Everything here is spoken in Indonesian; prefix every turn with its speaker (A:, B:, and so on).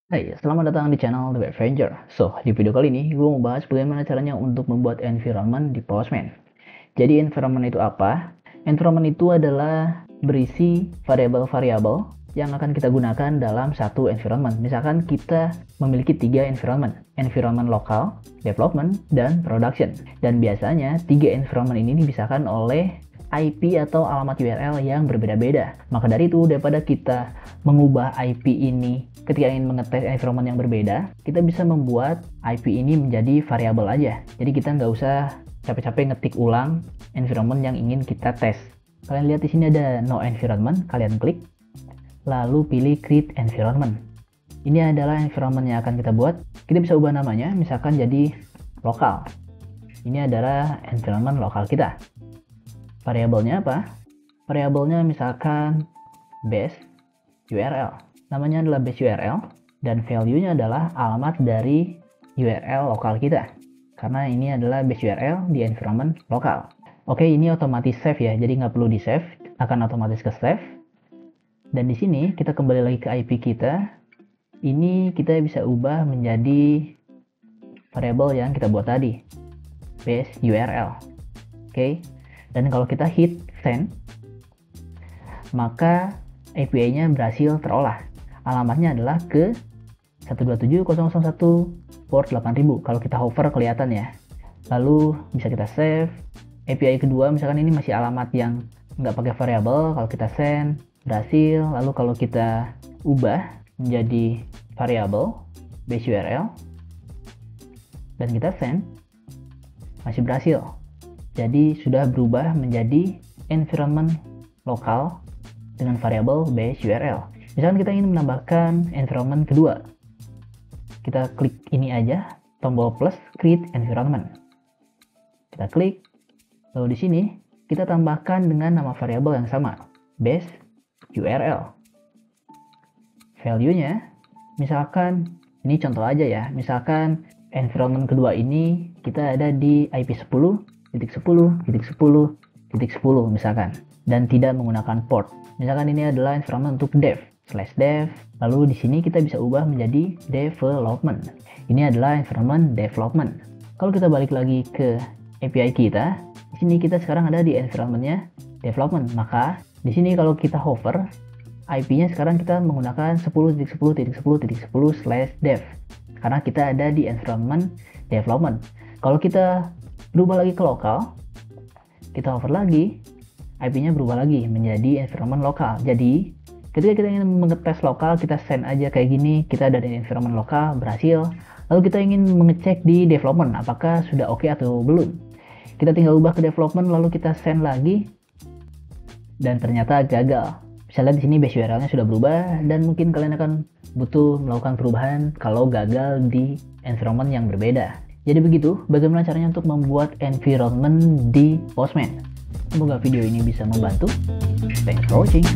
A: Hai, selamat datang di channel The Web Avenger. So, di video kali ini gue mau bahas bagaimana caranya untuk membuat environment di Postman. Jadi environment itu apa? Environment itu adalah berisi variabel-variabel yang akan kita gunakan dalam satu environment. Misalkan kita memiliki 3 environment. Environment lokal, development, dan production. Dan biasanya 3 environment ini dipisahkan oleh IP atau alamat URL yang berbeda-beda. Maka dari itu, daripada kita mengubah IP ini ketika ingin mengetes environment yang berbeda, kita bisa membuat IP ini menjadi variabel aja. Jadi kita nggak usah capek-capek ngetik ulang environment yang ingin kita tes. Kalian lihat di sini ada no environment, kalian klik, lalu pilih create environment. Ini adalah environment yang akan kita buat. Kita bisa ubah namanya, misalkan jadi lokal. Ini adalah environment lokal kita. Variabelnya apa? Variabelnya misalkan base URL. Namanya adalah base URL dan value-nya adalah alamat dari URL lokal kita. Karena ini adalah base URL di environment lokal. Oke, ini otomatis save ya, jadi nggak perlu di save, akan otomatis ke save. Dan di sini kita kembali lagi ke IP kita. Ini kita bisa ubah menjadi variabel yang kita buat tadi, base URL. Oke. Dan kalau kita hit send, maka API-nya berhasil terolah. Alamatnya adalah ke 127.0.1 port 8000. Kalau kita hover kelihatan ya. Lalu bisa kita save. API kedua misalkan ini masih alamat yang nggak pakai variabel. Kalau kita send, berhasil. Lalu kalau kita ubah menjadi variabel base URL dan kita send, masih berhasil. Jadi sudah berubah menjadi environment lokal dengan variabel base URL. Misalkan kita ingin menambahkan environment kedua. Kita klik ini aja, tombol plus create environment. Kita klik, lalu di sini kita tambahkan dengan nama variabel yang sama, base URL. Value-nya, misalkan ini contoh aja ya, misalkan environment kedua ini kita ada di IP 10.10.10.10 misalkan, dan tidak menggunakan port. Misalkan ini adalah environment untuk dev/dev, lalu di sini kita bisa ubah menjadi development. Ini adalah environment development. Kalau kita balik lagi ke API kita, di sini kita sekarang ada di environmentnya development. Maka di sini kalau kita hover, IP-nya sekarang kita menggunakan 10.10.10.10/dev karena kita ada di environment development. Kalau kita berubah lagi ke lokal, kita hover lagi, IP-nya berubah lagi menjadi environment lokal. Jadi ketika kita ingin mengetes lokal, kita send aja kayak gini, kita ada di environment lokal, berhasil. Lalu kita ingin mengecek di development, apakah sudah oke atau belum. Kita tinggal ubah ke development, lalu kita send lagi, dan ternyata gagal. Bisa lihat di sini base URL-nya sudah berubah, dan mungkin kalian akan butuh melakukan perubahan kalau gagal di environment yang berbeda. Jadi begitu, bagaimana caranya untuk membuat environment di Postman. Semoga video ini bisa membantu. Thanks for watching.